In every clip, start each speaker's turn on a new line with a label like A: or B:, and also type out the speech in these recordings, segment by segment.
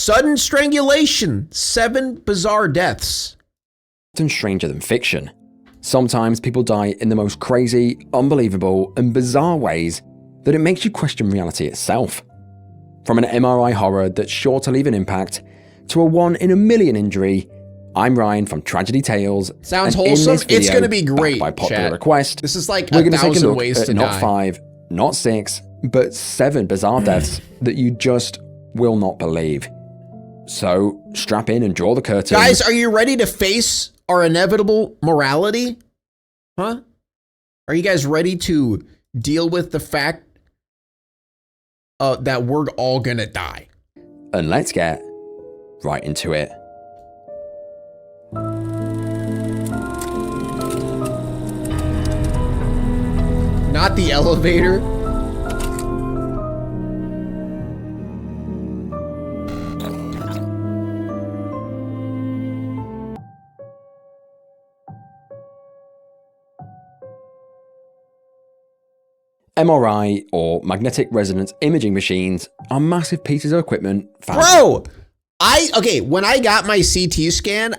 A: Sudden strangulation, 7 bizarre deaths.
B: Often stranger than fiction. Sometimes people die in the most crazy, unbelievable, and bizarre ways that it makes you question reality itself. From an MRI horror that's sure to leave an impact, to a 1 in a million injury, I'm Ryan from Tragedy Tales.
A: Sounds wholesome. It's going to be great,
B: by popular
A: chat.
B: request.
A: This is like
B: We're
A: a
B: going to take a
A: thousand
B: look
A: ways
B: at
A: to
B: not
A: die.
B: 5, not 6, but 7 bizarre deaths that you just will not believe. So strap in and draw the curtain.
A: Guys, are you ready to face our inevitable morality? Huh? Are you guys ready to deal with the fact that we're all gonna die?
B: And let's get right into it.
A: Not the elevator.
B: MRI, or magnetic resonance imaging machines, are massive pieces of equipment found.
A: Bro, when I got my CT scan,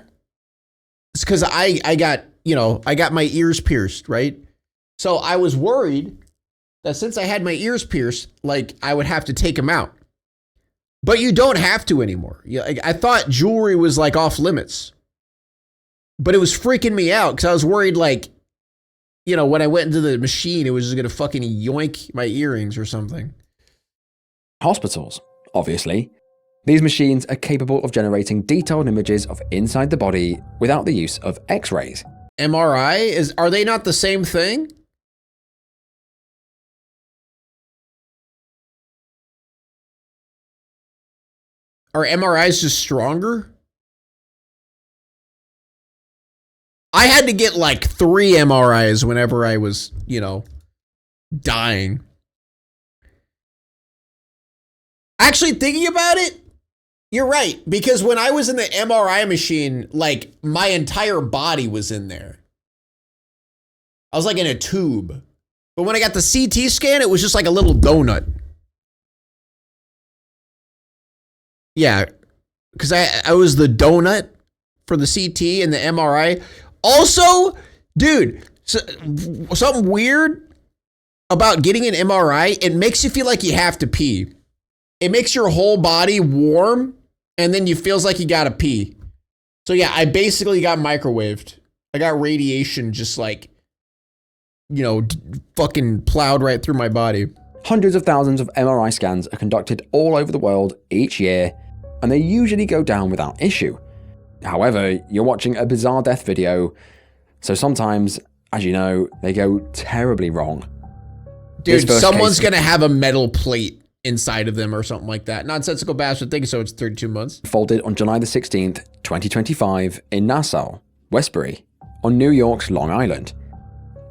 A: it's because I got my ears pierced, right? So I was worried that since I had my ears pierced, like I would have to take them out. But you don't have to anymore. I thought jewelry was like off limits. But it was freaking me out because I was worried like, when I went into the machine, it was just going to fucking yoink my earrings or something.
B: Hospitals, obviously. These machines are capable of generating detailed images of inside the body without the use of X-rays.
A: MRI, are they not the same thing? Are MRIs just stronger? I had to get like 3 MRIs whenever I was, dying. Actually, thinking about it, you're right. Because when I was in the MRI machine, like my entire body was in there. I was like in a tube. But when I got the CT scan, it was just like a little donut. Yeah, because I was the donut for the CT and the MRI. Also, dude, something weird about getting an MRI, it makes you feel like you have to pee. It makes your whole body warm, and then you feels like you gotta pee. So yeah, I basically got microwaved. I got radiation just like, fucking plowed right through my body.
B: Hundreds of thousands of MRI scans are conducted all over the world each year, and they usually go down without issue. However, you're watching a bizarre death video, so sometimes, as you know, they go terribly wrong.
A: Dude, someone's gonna have a metal plate inside of them or something like that. Nonsensical bastard thinking so. It's 32 months.
B: Folded on July the 16th, 2025 in Nassau, Westbury, on New York's Long Island.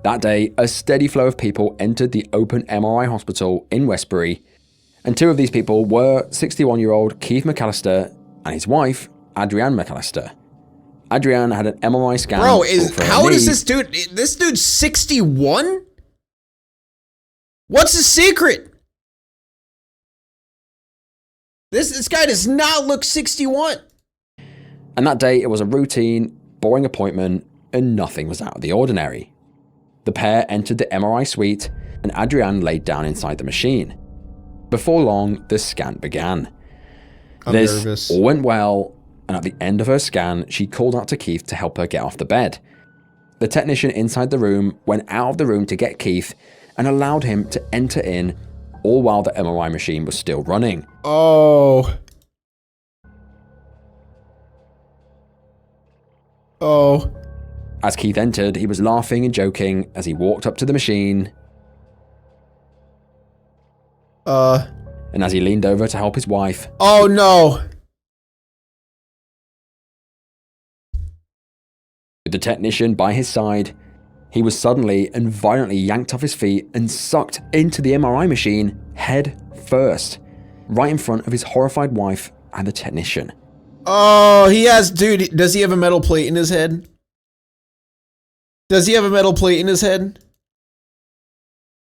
B: That day, a steady flow of people entered the open MRI hospital in Westbury, and 2 of these people were 61-year-old Keith McAllister and his wife, Adrienne McAllister. Adrienne had an MRI scan.
A: Bro, how old is this dude? This dude's 61? What's his secret? This guy does not look 61.
B: And that day, it was a routine, boring appointment, and nothing was out of the ordinary. The pair entered the MRI suite, and Adrienne laid down inside the machine. Before long, the scan began.
A: I'm nervous.
B: All went well, and at the end of her scan, she called out to Keith to help her get off the bed. The technician inside the room went out of the room to get Keith and allowed him to enter in, all while the MRI machine was still running.
A: Oh. As
B: Keith entered, he was laughing and joking as he walked up to the machine. And as he leaned over to help his wife.
A: Oh no.
B: With the technician by his side, he was suddenly and violently yanked off his feet and sucked into the MRI machine head first, right in front of his horrified wife and the technician.
A: Oh, dude, does he have a metal plate in his head? Does he have a metal plate in his head?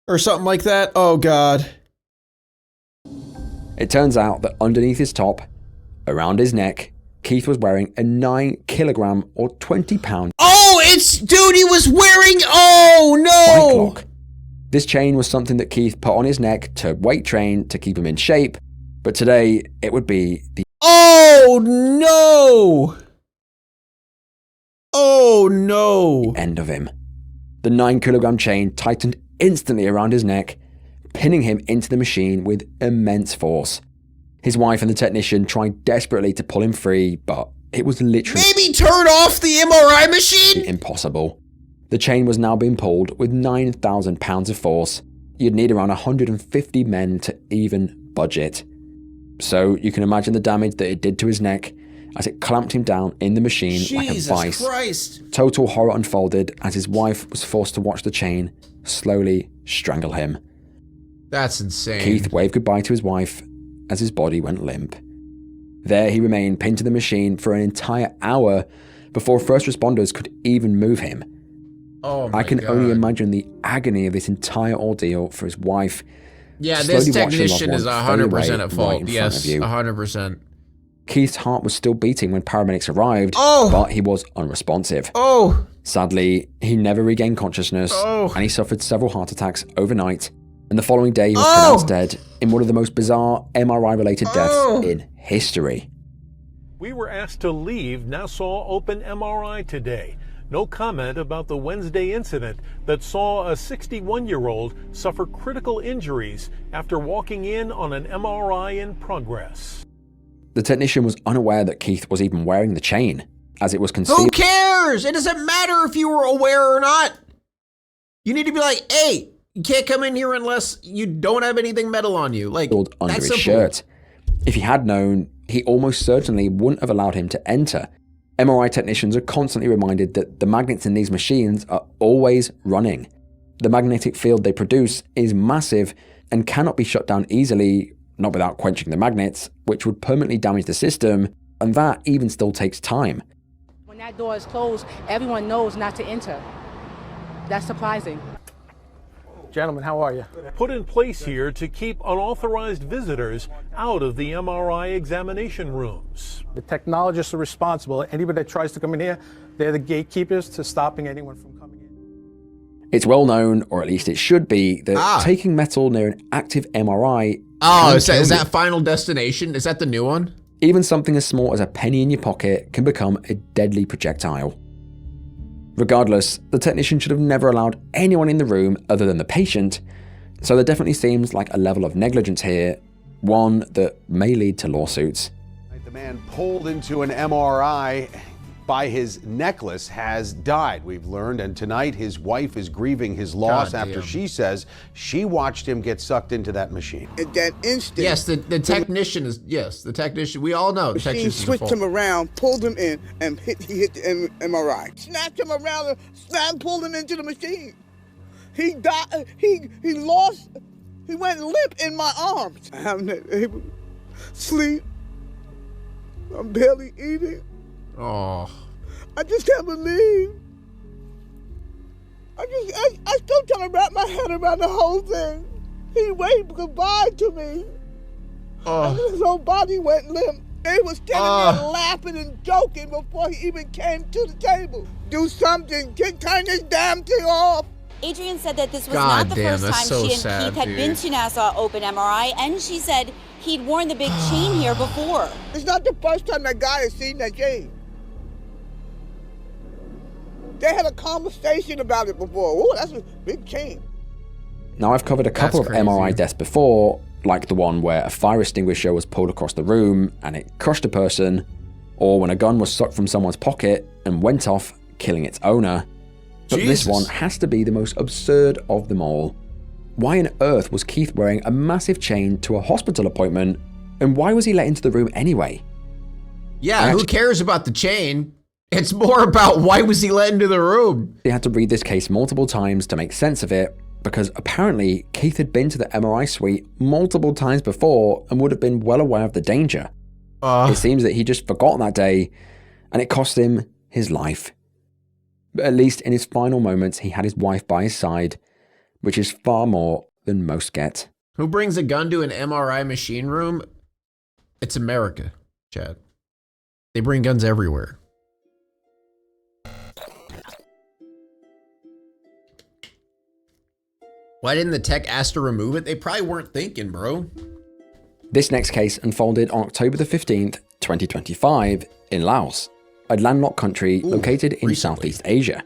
A: Or something like that? Oh God.
B: It turns out that underneath his top, Around his neck, Keith was wearing a 9-kilogram or 20-pound
A: Dude, he was wearing, oh no!
B: bike lock. This chain was something that Keith put on his neck to weight train to keep him in shape, but today it would be the
A: Oh no! Oh no!
B: end of him. The 9-kilogram chain tightened instantly around his neck, pinning him into the machine with immense force. His wife and the technician tried desperately to pull him free, but it was literally
A: Maybe turn off the MRI machine?
B: impossible. The chain was now being pulled with 9,000 pounds of force. You'd need around 150 men to even budge it. So you can imagine the damage that it did to his neck as it clamped him down in the machine like a vice.
A: Jesus Christ.
B: Total horror unfolded as his wife was forced to watch the chain slowly strangle him.
A: That's insane.
B: Keith waved goodbye to his wife as his body went limp. There he remained pinned to the machine for an entire hour before first responders could even move him.
A: Oh my
B: I can
A: God.
B: only imagine the agony of this entire ordeal for his wife.
A: Yeah,
B: slowly
A: this
B: watching
A: technician
B: loved
A: is
B: ones fade
A: 100%
B: away
A: at
B: right
A: fault.
B: in front
A: Yes,
B: of you.
A: 100%.
B: Keith's heart was still beating when paramedics arrived,
A: Oh!
B: but he was unresponsive.
A: Oh!
B: Sadly, he never regained consciousness,
A: Oh!
B: and he suffered several heart attacks overnight. And the following day, he was
A: Oh!
B: pronounced dead in one of the most bizarre MRI-related deaths
A: Oh!
B: in history.
C: We were asked to leave Nassau Open MRI today. No comment about the Wednesday incident that saw a 61-year-old suffer critical injuries after walking in on an MRI in progress.
B: The technician was unaware that Keith was even wearing the chain, as it was
A: Who
B: concealed
A: cares? It doesn't matter if you were aware or not. You need to be like, hey, you can't come in here unless you don't have anything metal on you. Like,
B: under
A: that's
B: his
A: simple.
B: shirt. If he had known, he almost certainly wouldn't have allowed him to enter. MRI technicians are constantly reminded that the magnets in these machines are always running. The magnetic field they produce is massive and cannot be shut down easily, not without quenching the magnets, which would permanently damage the system, and that even still takes time.
D: When that door is closed, everyone knows not to enter. That's surprising.
E: Gentlemen, how are you?
C: Put in place here to keep unauthorized visitors out of the MRI examination rooms.
E: The technologists are responsible. Anybody that tries to come in here, they're the gatekeepers to stopping anyone from coming in.
B: It's well known, or at least it should be, that taking metal near an active MRI
A: Oh,
B: can
A: is
B: kill you.
A: that Final Destination? Is that the new one?
B: Even something as small as a penny in your pocket can become a deadly projectile. Regardless, the technician should have never allowed anyone in the room other than the patient, so there definitely seems like a level of negligence here, one that may lead to lawsuits.
F: The man pulled into an MRI by his necklace has died, we've learned, and tonight his wife is grieving his loss
A: God
F: after
A: damn.
F: she says she watched him get sucked into that machine.
G: At that instant,
A: Yes, the technician is, the technician, we all know the
G: machine
A: technician is
G: switched
A: at
G: him
A: fault.
G: around, pulled him in, and he hit the MRI. Snatched him around and pulled him into the machine. He died. He went limp in my arms. I'm not able to sleep. I'm barely eating.
A: Oh.
G: I just can't believe. I still trying to wrap my head around the whole thing. He waved goodbye to me. And his whole body went limp. They was standing there laughing and joking before he even came to the table. Do something. Turn this damn thing off.
H: Adrian said that this was
A: God
H: not the
A: damn,
H: first
A: that's
H: time
A: so
H: she and
A: sad,
H: Keith had been
A: dude.
H: to Nassau Open MRI, and she said he'd worn the big chain here before.
G: It's not the first time that guy has seen that chain. They had a conversation about it before. Oh, that's a big chain.
B: Now, I've covered a couple of
A: That's crazy.
B: MRI deaths before, like the one where a fire extinguisher was pulled across the room and it crushed a person, or when a gun was sucked from someone's pocket and went off, killing its owner. But this
A: Jesus.
B: one has to be the most absurd of them all. Why on earth was Keith wearing a massive chain to a hospital appointment, and why was he let into the room anyway?
A: Yeah, who cares about the chain? It's more about why was he let into the room?
B: They had to read this case multiple times to make sense of it, because apparently Keith had been to the MRI suite multiple times before and would have been well aware of the danger. It seems that he just forgot that day, and it cost him his life. But at least in his final moments, he had his wife by his side, which is far more than most get.
A: Who brings a gun to an MRI machine room? It's America, chat. They bring guns everywhere. Why didn't the tech ask to remove it? They probably weren't thinking, bro.
B: This next case unfolded on October the 15th, 2025 in Laos, a landlocked country located in Southeast Asia.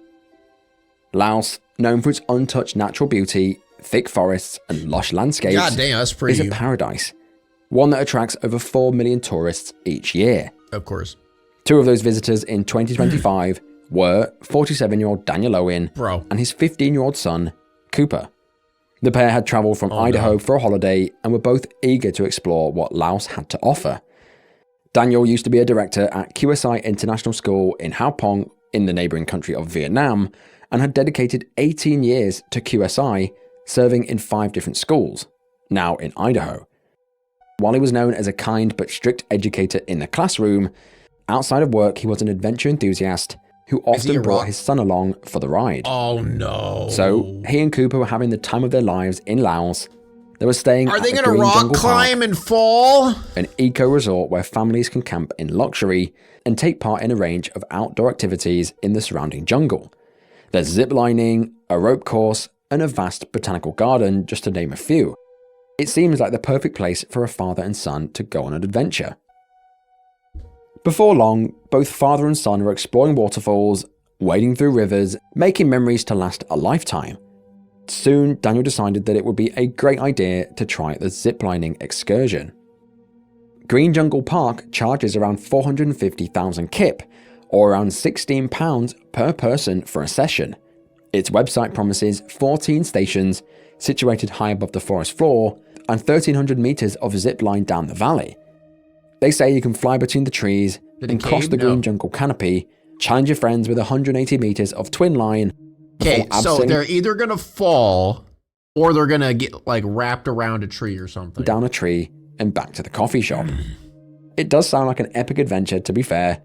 B: Laos, known for its untouched natural beauty, thick forests, and lush landscapes,
A: God damn, that's pretty.
B: is a paradise, one that attracts over 4 million tourists each year.
A: Of course.
B: 2 of those visitors in 2025 were 47-year-old Daniel Owen and his 15-year-old son, Cooper. The pair had traveled from Idaho for a holiday and were both eager to explore what Laos had to offer. Daniel used to be a director at QSI International School in Hao Pong in the neighboring country of Vietnam and had dedicated 18 years to QSI, serving in 5 different schools, now in Idaho. While he was known as a kind but strict educator in the classroom, outside of work he was an adventure enthusiast who often brought his son along for the ride.
A: Oh no.
B: So he and Cooper were having the time of their lives in Laos. They were staying
A: Are
B: at
A: they
B: the
A: gonna
B: Green
A: rock
B: Jungle
A: climb
B: Park,
A: and fall?
B: an eco-resort where families can camp in luxury and take part in a range of outdoor activities in the surrounding jungle. There's zip lining, a rope course, and a vast botanical garden, just to name a few. It seems like the perfect place for a father and son to go on an adventure. Before long, both father and son were exploring waterfalls, wading through rivers, making memories to last a lifetime. Soon, Daniel decided that it would be a great idea to try the ziplining excursion. Green Jungle Park charges around 450,000 kip, or around £16 per person for a session. Its website promises 14 stations situated high above the forest floor and 1,300 meters of zip line down the valley. They say you can fly between the trees and cross the Green Jungle canopy, challenge your friends with 180 meters of twin line.
A: Okay, so they're either gonna fall or they're gonna get like wrapped around a tree or something.
B: Down a tree and back to the coffee shop. It does sound like an epic adventure, to be fair.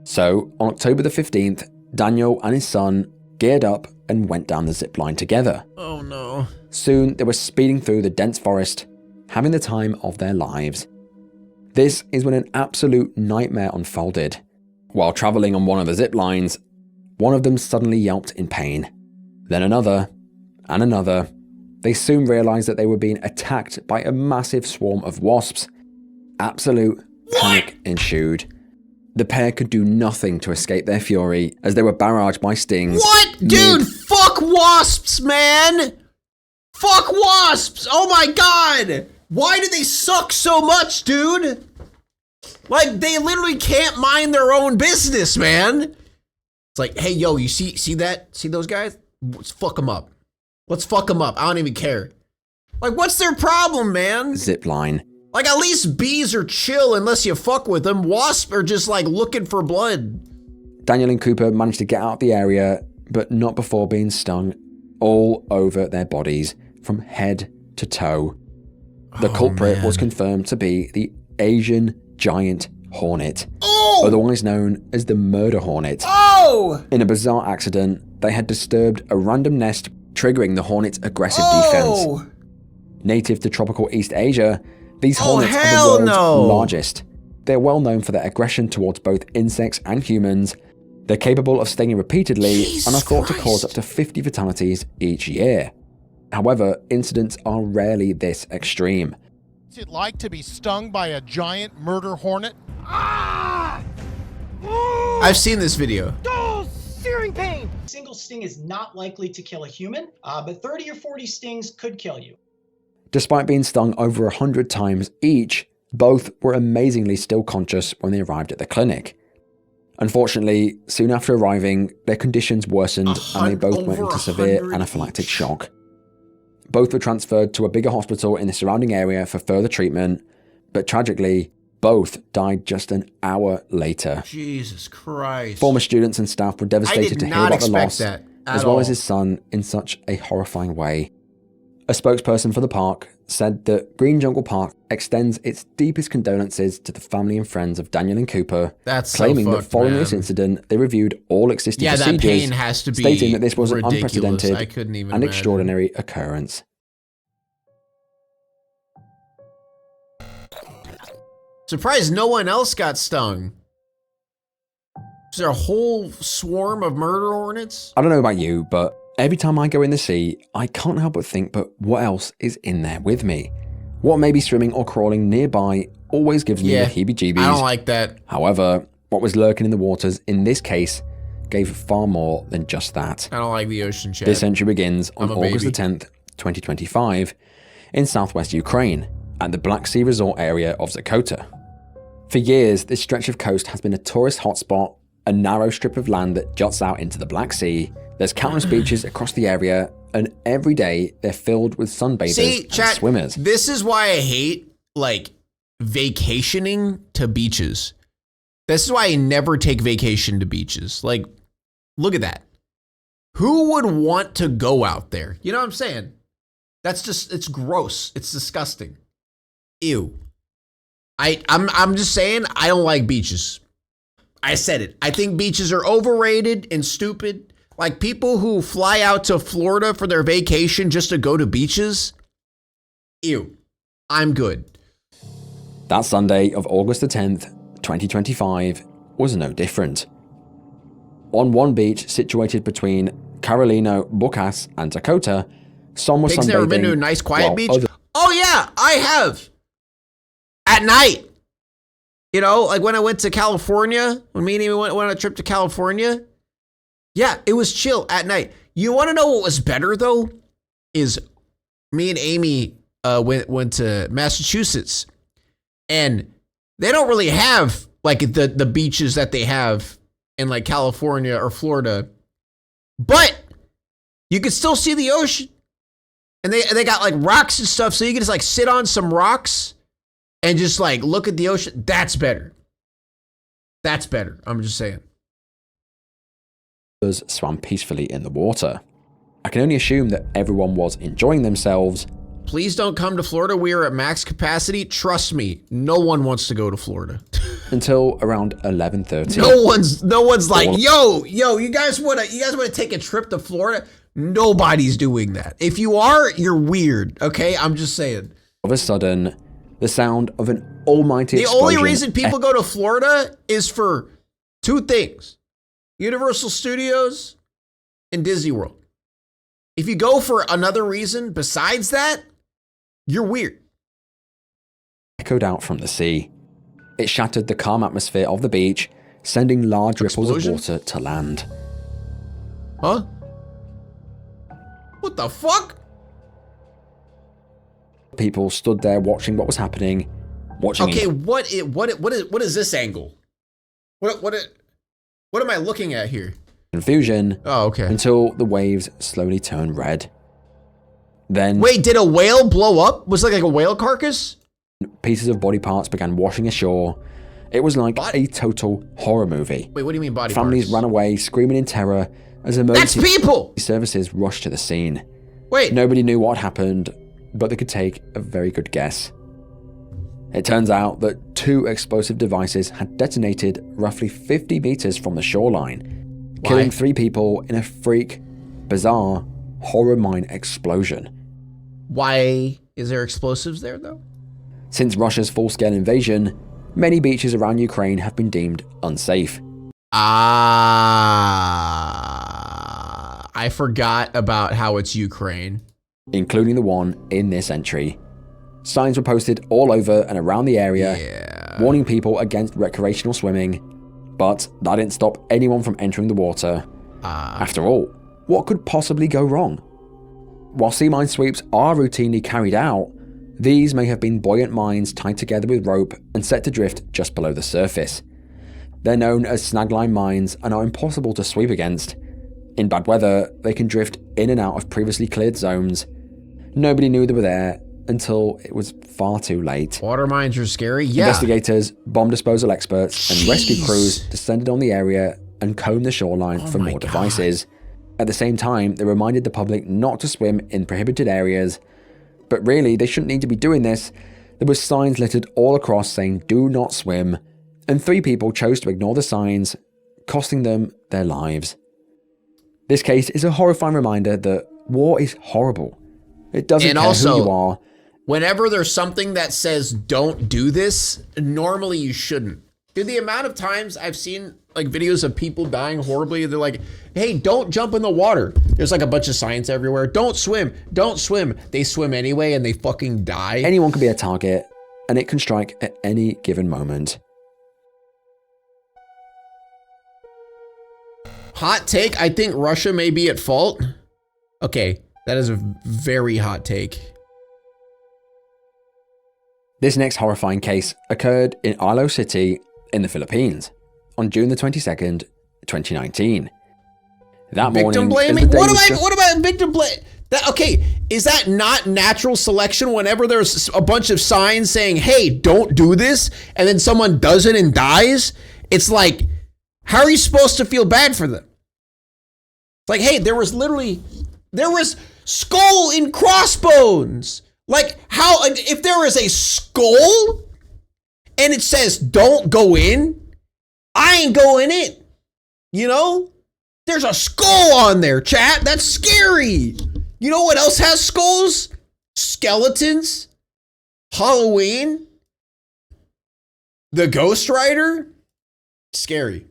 B: So on October the 15th, Daniel and his son geared up and went down the zip line together.
A: Oh no.
B: Soon they were speeding through the dense forest, having the time of their lives. This is when an absolute nightmare unfolded. While traveling on one of the zip lines, one of them suddenly yelped in pain. Then another, and another. They soon realized that they were being attacked by a massive swarm of wasps. Absolute panic ensued. The pair could do nothing to escape their fury as they were barraged by stings.
A: What? Dude, fuck wasps, man! Fuck wasps! Oh my god! Why do they suck so much, dude? Like, they literally can't mind their own business, man. It's like, hey, yo, you see that? See those guys? Let's fuck them up. Let's fuck them up. I don't even care. Like, what's their problem, man?
B: Zipline.
A: Like, at least bees are chill unless you fuck with them. Wasps are just, like, looking for blood.
B: Daniel and Cooper managed to get out of the area, but not before being stung all over their bodies, from head to toe. The culprit was confirmed to be the Asian giant hornet, otherwise known as the murder hornet. In a bizarre accident, they had disturbed a random nest, triggering the hornet's aggressive defense. Native to tropical East Asia, these hornets are the world's largest. They're well known for their aggression towards both insects and humans. They're capable of stinging repeatedly and are thought to cause up to 50 fatalities each year. However, incidents are rarely this extreme.
I: What's it like to be stung by a giant murder hornet?
A: I've seen this video.
J: Searing pain! A single sting is not likely to kill a human, but 30 or 40 stings could kill you.
B: Despite being stung over 100 times each, both were amazingly still conscious when they arrived at the clinic. Unfortunately, soon after arriving, their conditions worsened and they both went into severe anaphylactic shock. Both were transferred to a bigger hospital in the surrounding area for further treatment, but tragically, both died just an hour later.
A: Jesus Christ.
B: Former students and staff were devastated to hear about the loss, as well as his son, in such a horrifying way. A spokesperson for the park said that Green Jungle Park extends its deepest condolences to the family and friends of Daniel and Cooper, claiming that following this incident, they reviewed all existing procedures,
A: that pain has to be
B: stating that this was an
A: ridiculous.
B: unprecedented and extraordinary occurrence.
A: Surprised no one else got stung. Is there a whole swarm of murder hornets?
B: I don't know about you, but every time I go in the sea, I can't help but think, but what else is in there with me? What may be swimming or crawling nearby always gives me the heebie-jeebies.
A: I don't like that.
B: However, what was lurking in the waters in this case gave far more than just that.
A: I don't like the ocean, Chad.
B: This entry begins on August the
A: baby.
B: 10th, 2025, in southwest Ukraine, at the Black Sea resort area of Zakota. For years, this stretch of coast has been a tourist hotspot, a narrow strip of land that juts out into the Black Sea. There's countless beaches across the area, and every day they're filled with sunbathers and
A: chat,
B: swimmers.
A: This is why I hate, like, vacationing to beaches. This is why I never take vacation to beaches. Like, look at that. Who would want to go out there? You know what I'm saying? That's just, it's gross. It's disgusting. Ew. I'm just saying, I don't like beaches. I said it. I think beaches are overrated and stupid. Like, people who fly out to Florida for their vacation just to go to beaches. Ew. I'm good.
B: That Sunday of August the 10th, 2025 was no different. On one beach situated between Karolino, Bukas, and Dakota, some were sunbathing.
A: Never been to a nice quiet beach? Oh yeah, I have. At night. You know, like when I went to California, when me and Amy went on a trip to California. Yeah, it was chill at night. You want to know what was better though? Is me and Amy went to Massachusetts, and they don't really have like the beaches that they have in like California or Florida, but you can still see the ocean, and they got like rocks and stuff, so you can just like sit on some rocks and just like look at the ocean. That's better. That's better. I'm just saying.
B: Swam peacefully in the water. I can only assume that everyone was enjoying themselves.
A: Please don't come to Florida. We are at max capacity. Trust me, no one wants to go to Florida.
B: Until around 11:30.
A: No one's like, yo, you guys want to take a trip to Florida? Nobody's doing that. If you are, you're weird. Okay, I'm just saying.
B: All of a sudden, the sound of an almighty explosion.
A: The only reason people go to Florida is for two things: Universal Studios and Disney World. If you go for another reason besides that, you're weird.
B: Echoed out from the sea. It shattered the calm atmosphere of the beach, sending large ripples of water to land.
A: Huh? What the fuck?
B: People stood there watching what was happening.
A: Okay, what is this angle? What am I looking at here?
B: Confusion.
A: Oh, okay.
B: Until the waves slowly turned red. Then
A: wait, did a whale blow up? Was it like a whale carcass?
B: Pieces of body parts began washing ashore. It was like a total horror movie.
A: Wait, what do you mean body
B: Families
A: parts?
B: ran away, screaming in terror as emergency
A: people!
B: services rushed to the scene.
A: Wait.
B: Nobody knew what happened, but they could take a very good guess. It turns out that 2 explosive devices had detonated roughly 50 meters from the shoreline, killing 3 people in a freak, bizarre, horror mine explosion.
A: Why is there explosives there, though?
B: Since Russia's full-scale invasion, many beaches around Ukraine have been deemed unsafe.
A: I forgot about how it's Ukraine.
B: Including the one in this entry. Signs were posted all over and around the area, warning people against recreational swimming, but that didn't stop anyone from entering the water. After all, what could possibly go wrong? While sea mine sweeps are routinely carried out, these may have been buoyant mines tied together with rope and set to drift just below the surface. They're known as snagline mines and are impossible to sweep against. In bad weather, they can drift in and out of previously cleared zones. Nobody knew they were there until it was far too late.
A: Water mines are scary, yeah.
B: Investigators, bomb disposal experts, and rescue crews descended on the area and combed the shoreline for more devices. At the same time, they reminded the public not to swim in prohibited areas. But really, they shouldn't need to be doing this. There were signs littered all across saying, "Do not swim," and 3 people chose to ignore the signs, costing them their lives. This case is a horrifying reminder that war is horrible. It doesn't care who you are,
A: whenever there's something that says don't do this, normally you shouldn't. Dude, the amount of times I've seen like videos of people dying horribly, they're like, hey, don't jump in the water. There's like a bunch of signs everywhere. Don't swim. Don't swim. They swim anyway and they fucking die.
B: Anyone can be a target, and it can strike at any given moment.
A: Hot take, I think Russia may be at fault. Okay, that is a very hot take.
B: This next horrifying case occurred in Laos City in the Philippines on June the 22nd, 2019. That
A: victim
B: morning,
A: blaming? What about victim blame? Okay, is that not natural selection whenever there's a bunch of signs saying, hey, don't do this, and then someone does it and dies? It's like, how are you supposed to feel bad for them? It's like, hey, there was skull and crossbones. Like, how, if there is a skull and it says don't go in, I ain't going in. You know? There's a skull on there, chat. That's scary. You know what else has skulls? Skeletons. Halloween. The Ghost Rider. Scary.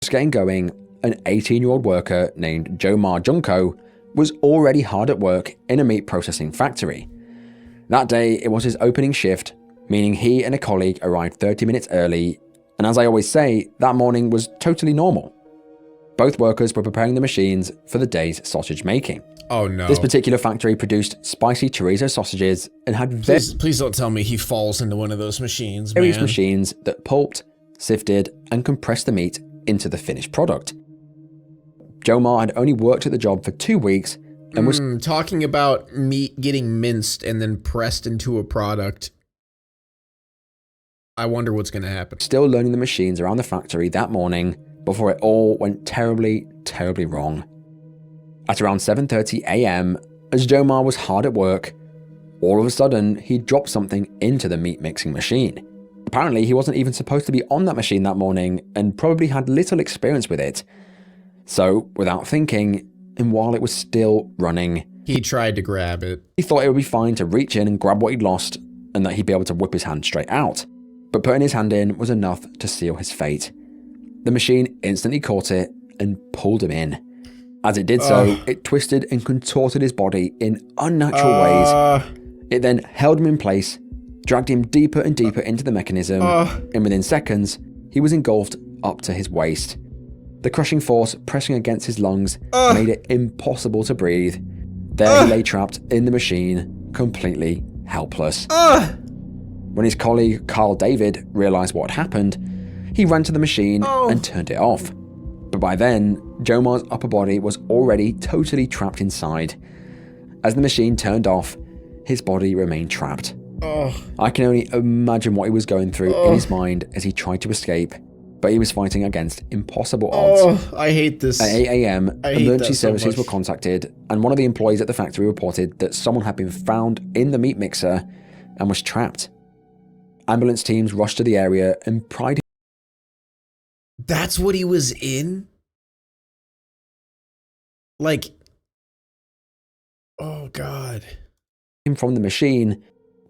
B: Just getting going, an 18-year-old worker named Jomar Junko was already hard at work in a meat processing factory. That day, it was his opening shift, meaning he and a colleague arrived 30 minutes early, and as I always say, that morning was totally normal. Both workers were preparing the machines for the day's sausage making.
A: Oh no.
B: This particular factory produced spicy chorizo sausages and had
A: please don't tell me he falls into one of those machines,
B: various
A: man.
B: machines that pulped, sifted, and compressed the meat into the finished product. Jomar had only worked at the job for 2 weeks and was
A: talking about meat getting minced and then pressed into a product. I wonder what's going to happen.
B: Still learning the machines around the factory that morning before it all went terribly, terribly wrong. At around 7:30 a.m., as Jomar was hard at work, all of a sudden he dropped something into the meat mixing machine. Apparently he wasn't even supposed to be on that machine that morning and probably had little experience with it. So, without thinking, and while it was still running,
A: he tried to grab it.
B: He thought it would be fine to reach in and grab what he'd lost and that he'd be able to whip his hand straight out. But putting his hand in was enough to seal his fate. The machine instantly caught it and pulled him in. As it did so, it twisted and contorted his body in unnatural ways. It then held him in place, dragged him deeper and deeper into the mechanism, and within seconds, he was engulfed up to his waist. The crushing force pressing against his lungs made it impossible to breathe. There he lay trapped in the machine, completely helpless. When his colleague Carl David realized what had happened, he ran to the machine and turned it off. But by then, Jomar's upper body was already totally trapped inside. As the machine turned off, his body remained trapped. I can only imagine what he was going through in his mind as he tried to escape, but he was fighting against impossible odds.
A: I hate this.
B: At 8 a.m., emergency services were contacted, and one of the employees at the factory reported that someone had been found in the meat mixer and was trapped. Ambulance teams rushed to the area and pried him.
A: That's what he was in? Like, oh God.
B: Him from the machine,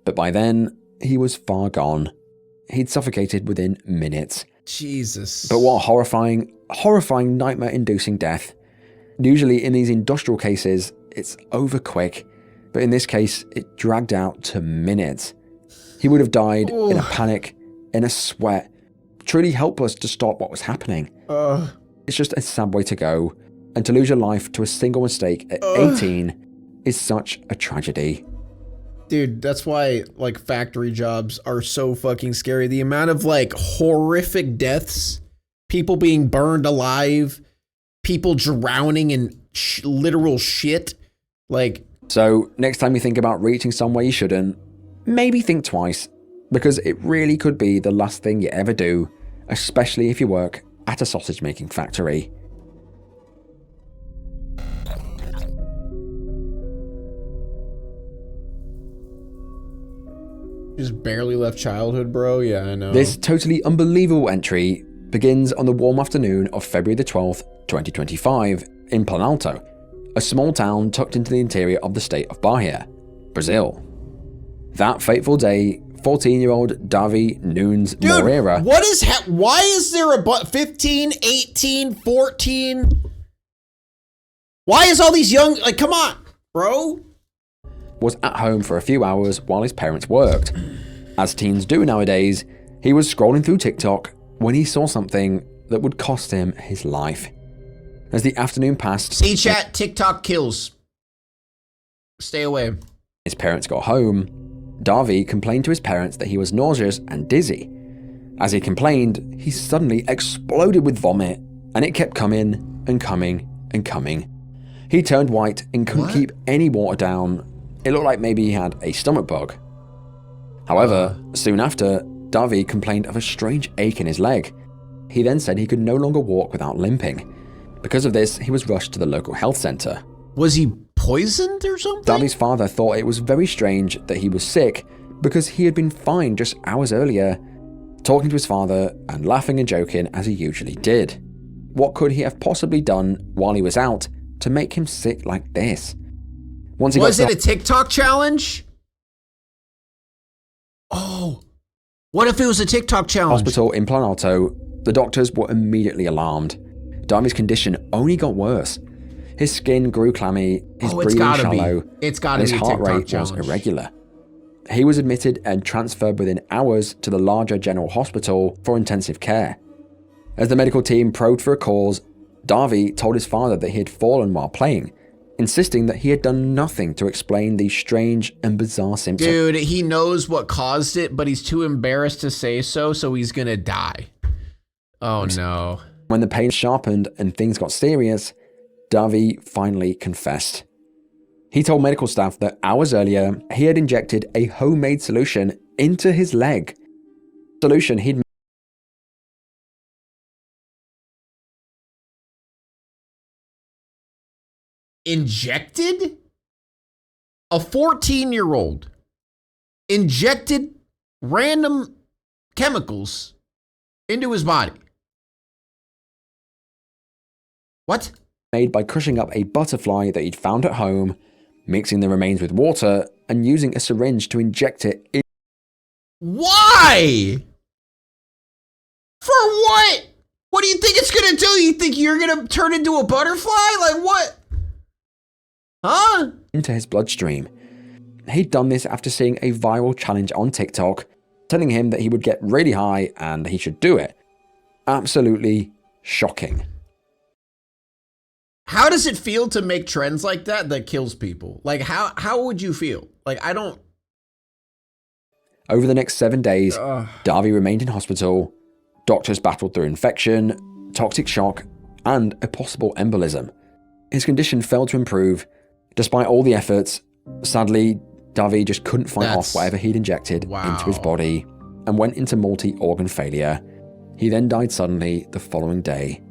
B: but by then, he was far gone. He'd suffocated within minutes.
A: Jesus.
B: But what a horrifying nightmare-inducing death. Usually in these industrial cases, it's over quick, but in this case, it dragged out to minutes. He would have died in a panic, in a sweat, truly helpless to stop what was happening. It's just a sad way to go, and to lose your life to a single mistake at 18 is such a tragedy.
A: Dude, that's why, like, factory jobs are so fucking scary. The amount of, like, horrific deaths, people being burned alive, people drowning in literal shit, like...
B: So, next time you think about reaching somewhere you shouldn't, maybe think twice, because it really could be the last thing you ever do, especially if you work at a sausage-making factory.
A: Just barely left childhood, bro. Yeah, I know.
B: This totally unbelievable entry begins on the warm afternoon of February the 12th, 2025, in Planalto, a small town tucked into the interior of the state of Bahia, Brazil. That fateful day, 14-year-old Davi Nunes Moreira.
A: What is why is there a 15, 18, 14? Why is all these young, like, come on, bro?
B: Was at home for a few hours while his parents worked. As teens do nowadays, he was scrolling through TikTok when he saw something that would cost him his life. As the afternoon passed,
A: See chat, TikTok kills. Stay away.
B: His parents got home. Davi complained to his parents that he was nauseous and dizzy. As he complained, he suddenly exploded with vomit, and it kept coming and coming and coming. He turned white and couldn't keep any water down. It looked like maybe he had a stomach bug. However, soon after, Davi complained of a strange ache in his leg. He then said he could no longer walk without limping. Because of this, he was rushed to the local health center.
A: Was he poisoned or something?
B: Davi's father thought it was very strange that he was sick because he had been fine just hours earlier, talking to his father and laughing and joking as he usually did. What could he have possibly done while he was out to make him sick like this? Once he
A: was it a TikTok challenge? Oh, what if it was a TikTok challenge?
B: Hospital in Plan Alto, the doctors were immediately alarmed. Davi's condition only got worse. His skin grew clammy, his breathing shallow, and his heart rate was irregular. He was admitted and transferred within hours to the larger general hospital for intensive care. As the medical team probed for a cause, Davi told his father that he had fallen while playing, insisting that he had done nothing to explain these strange and bizarre symptoms.
A: Dude, he knows what caused it, but he's too embarrassed to say so he's gonna die. Oh no.
B: When the pain sharpened and things got serious, Davi finally confessed. He told medical staff that hours earlier, he had injected a homemade solution into his leg. Solution he'd
A: injected? A 14-year-old injected random chemicals into his body. What?
B: Made by crushing up a butterfly that he'd found at home, mixing the remains with water, and using a syringe to inject it in.
A: Why? For what? What do you think it's gonna do? You think you're gonna turn into a butterfly? Like what? Huh?
B: Into his bloodstream. He'd done this after seeing a viral challenge on TikTok, telling him that he would get really high and he should do it. Absolutely shocking.
A: How does it feel to make trends like that kills people? Like how would you feel? Like I don't.
B: Over the next 7 days, Davi remained in hospital. Doctors battled through infection, toxic shock, and a possible embolism. His condition failed to improve. Despite all the efforts, sadly, Davi just couldn't fight off whatever he'd injected into his body and went into multi-organ failure. He then died suddenly the following day.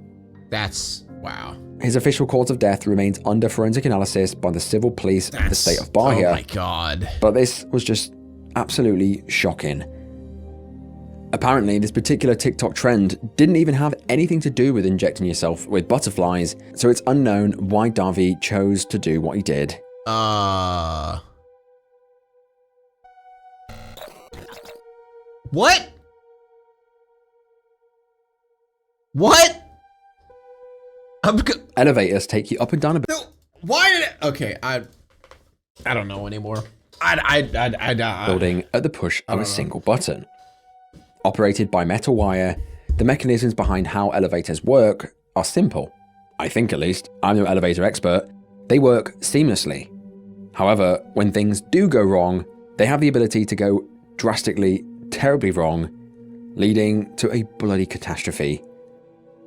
A: That's wow.
B: His official cause of death remains under forensic analysis by the civil police of the state of Bahia.
A: Oh my God.
B: But this was just absolutely shocking. Apparently, this particular TikTok trend didn't even have anything to do with injecting yourself with butterflies, so it's unknown why Davi chose to do what he did.
A: What? What?
B: Elevators take you up and down a bit.
A: No, why did it? Okay, I don't know anymore.
B: Building at the push of a single button. Operated by metal wire, the mechanisms behind how elevators work are simple. I think at least. I'm no elevator expert. They work seamlessly. However, when things do go wrong, they have the ability to go drastically, terribly wrong, leading to a bloody catastrophe.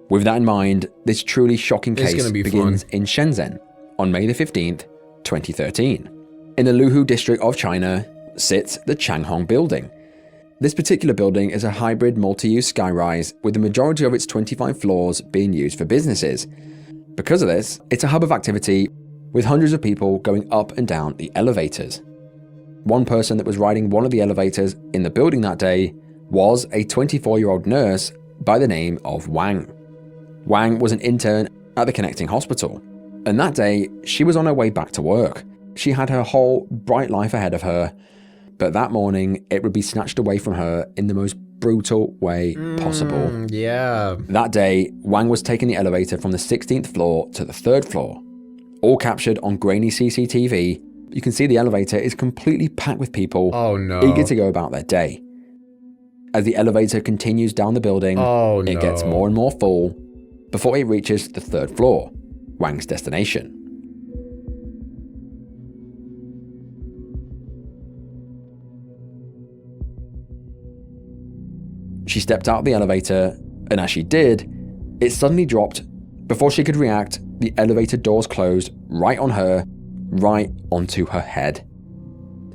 B: With that in mind, this truly shocking case begins in Shenzhen on May the 15th, 2013. In the Luhu district of China sits the Changhong building. This particular building is a hybrid multi-use skyrise with the majority of its 25 floors being used for businesses. Because of this, it's a hub of activity with hundreds of people going up and down the elevators. One person that was riding one of the elevators in the building that day was a 24-year-old nurse by the name of Wang. Wang was an intern at the connecting hospital, and that day she was on her way back to work. She had her whole bright life ahead of her, But that morning, it would be snatched away from her in the most brutal way possible.
A: Yeah.
B: That day, Wang was taking the elevator from the 16th floor to the 3rd floor. All captured on grainy CCTV, you can see the elevator is completely packed with people eager to go about their day. As the elevator continues down the building, it gets more and more full before it reaches the 3rd floor, Wang's destination. She stepped out of the elevator, and as she did, it suddenly dropped. Before she could react, the elevator doors closed right on her, right onto her head.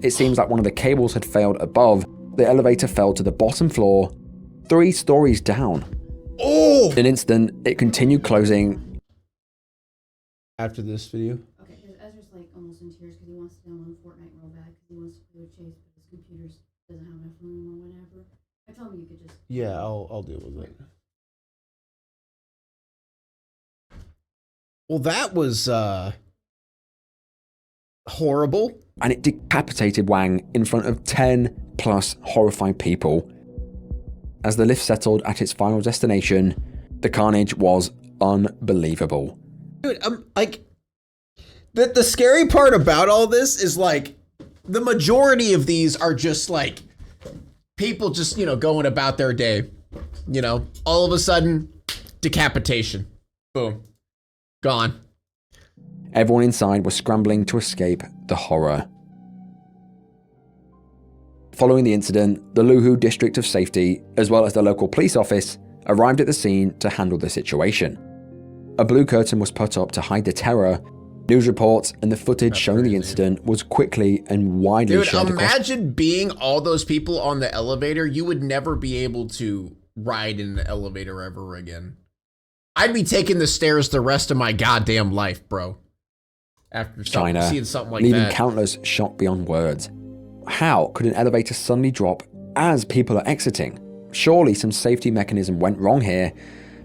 B: It seems like one of the cables had failed above. The elevator fell to the bottom floor, 3 stories down. In an instant, it continued closing.
A: After this video?
K: Okay, because Ezra's like almost in tears because he wants to download Fortnite real bad because he wants to play with Chase, but his computer doesn't have enough room or whatever. I told him you could just...
A: Yeah, I'll deal with it. Well, that was horrible.
B: And it decapitated Wang in front of 10 plus horrified people. As the lift settled at its final destination, the carnage was unbelievable.
A: Dude, like, the scary part about all this is, like, the majority of these are just, like, people just, going about their day. All of a sudden, decapitation. Boom. Gone.
B: Everyone inside was scrambling to escape the horror. Following the incident, the Luhu District of Safety, as well as the local police office, arrived at the scene to handle the situation. A blue curtain was put up to hide the terror. News reports and the footage showing the incident was quickly and widely shared.
A: Dude, imagine being all those people on the elevator. You would never be able to ride in an elevator ever again. I'd be taking the stairs the rest of my goddamn life, bro. After seeing something like
B: leaving
A: that.
B: Countless shocked beyond words. How could an elevator suddenly drop as people are exiting? Surely some safety mechanism went wrong here,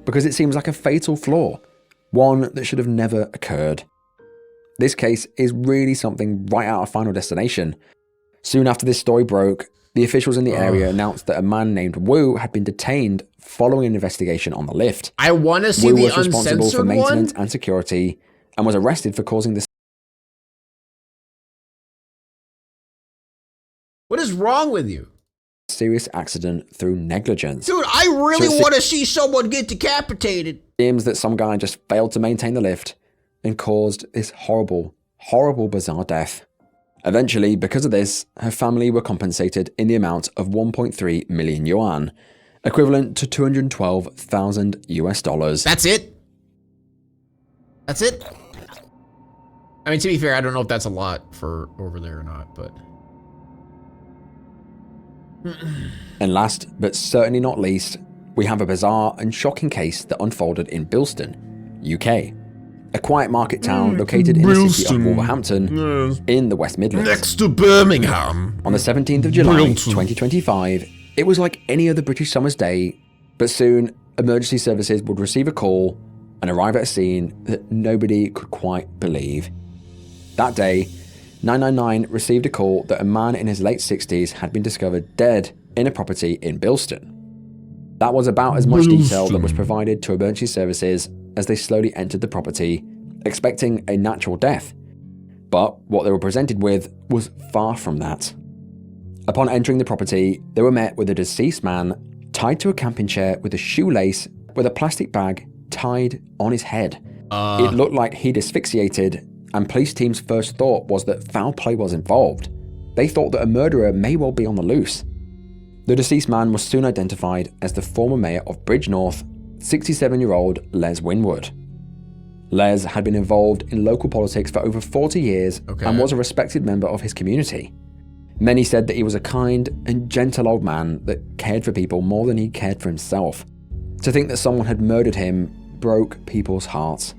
B: because it seems like a fatal flaw, one that should have never occurred. This case is really something right out of Final Destination. Soon after this story broke, the officials in the area announced that a man named Wu had been detained following an investigation on the lift.
A: I want to see
B: Wu
A: the
B: was responsible for
A: uncensored
B: maintenance
A: one.
B: and security and was arrested for causing this.
A: What is wrong with you?
B: Serious accident through negligence.
A: Dude, I really want to see someone get decapitated.
B: It seems that some guy just failed to maintain the lift and caused this horrible, horrible, bizarre death. Eventually, because of this, her family were compensated in the amount of 1.3 million yuan, equivalent to $212,000.
A: That's it? That's it? I mean, to be fair, I don't know if that's a lot for over there or not, but...
B: And last, but certainly not least, we have a bizarre and shocking case that unfolded in Bilston, UK. A quiet market town located in the city of Wolverhampton in the West Midlands.
A: Next to Birmingham.
B: On the 17th of July, 2025, it was like any other British summer's day, but soon emergency services would receive a call and arrive at a scene that nobody could quite believe. That day, 999 received a call that a man in his late 60s had been discovered dead in a property in Bilston. That was about as much detail that was provided to emergency services as they slowly entered the property, expecting a natural death. But what they were presented with was far from that. Upon entering the property, they were met with a deceased man tied to a camping chair with a shoelace with a plastic bag tied on his head. It looked like he'd asphyxiated, and police team's first thought was that foul play was involved. They thought that a murderer may well be on the loose. The deceased man was soon identified as the former mayor of Bridge North, 67-year-old Les Winwood. Les had been involved in local politics for over 40 years and was a respected member of his community. Many said that he was a kind and gentle old man that cared for people more than he cared for himself. To think that someone had murdered him broke people's hearts.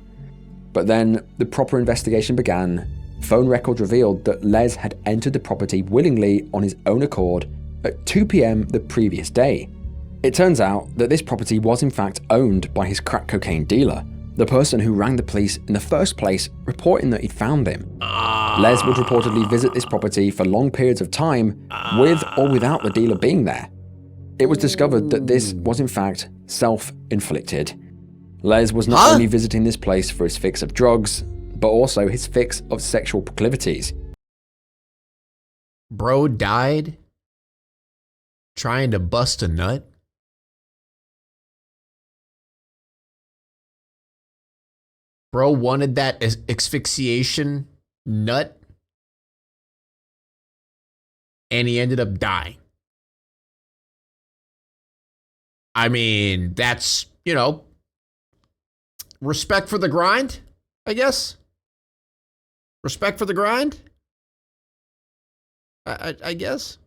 B: But then the proper investigation began. Phone records revealed that Les had entered the property willingly on his own accord at 2 p.m. the previous day. It turns out that this property was in fact owned by his crack cocaine dealer, the person who rang the police in the first place reporting that he'd found him. Les would reportedly visit this property for long periods of time, with or without the dealer being there. It was discovered that this was in fact self-inflicted. Les was not only visiting this place for his fix of drugs, but also his fix of sexual proclivities.
A: Bro died trying to bust a nut? Bro wanted that asphyxiation nut, and he ended up dying. I mean, that's, you know, respect for the grind, I guess. Respect for the grind, I guess.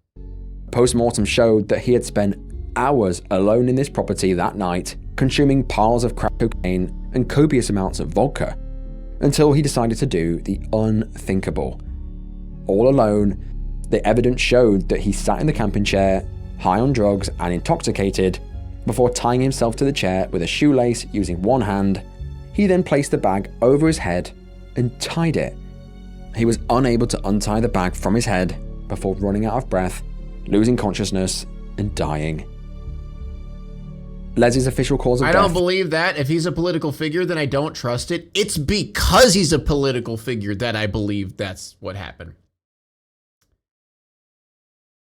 B: Postmortem showed that he had spent hours alone in this property that night, consuming piles of crack cocaine and copious amounts of vodka, until he decided to do the unthinkable. All alone, the evidence showed that he sat in the camping chair, high on drugs and intoxicated, before tying himself to the chair with a shoelace using one hand. He then placed the bag over his head and tied it. He was unable to untie the bag from his head before running out of breath, losing consciousness, and dying. Les's official cause of death...
A: I don't believe that. If he's a political figure, then I don't trust it. It's because he's a political figure that I believe that's what happened.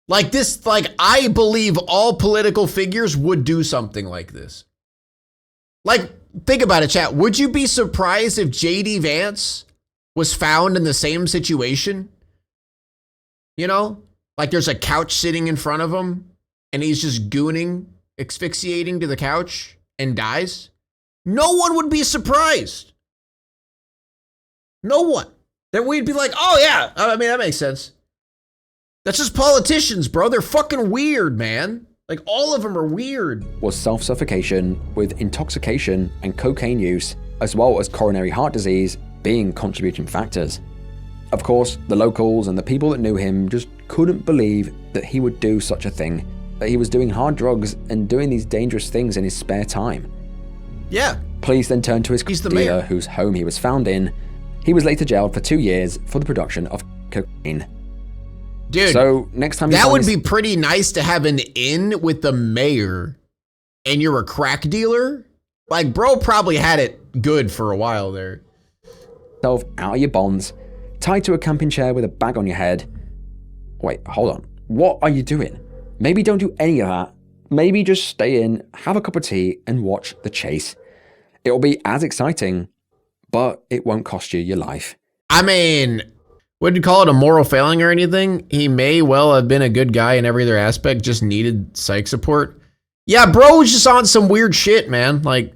A: Like this, like I believe all political figures would do something like this. Like, think about it, chat. Would you be surprised if JD Vance was found in the same situation? You know, like there's a couch sitting in front of him and he's just gooning, asphyxiating to the couch and dies. No one would be surprised. No one. Then we'd be like, oh yeah, I mean, that makes sense. That's just politicians, bro. They're fucking weird, man. Like all of them are weird.
B: Was self-suffocation with intoxication and cocaine use, as well as coronary heart disease, being contributing factors. Of course, the locals and the people that knew him just couldn't believe that he would do such a thing, that he was doing hard drugs and doing these dangerous things in his spare time.
A: Yeah.
B: Police then turned to his dealer, whose home he was found in. He was later jailed for 2 years for the production of cocaine.
A: Dude,
B: so next time
A: that would be pretty nice to have an in with the mayor and you're a crack dealer. Like, bro probably had it good for a while there.
B: Out of your bonds, tied to a camping chair with a bag on your head. Wait, hold on. What are you doing? Maybe don't do any of that. Maybe just stay in, have a cup of tea, and watch the chase. It'll be as exciting, but it won't cost you your life.
A: I mean, wouldn't call it a moral failing or anything. He may well have been a good guy in every other aspect, just needed psych support. Yeah, bro was just on some weird shit, man. Like,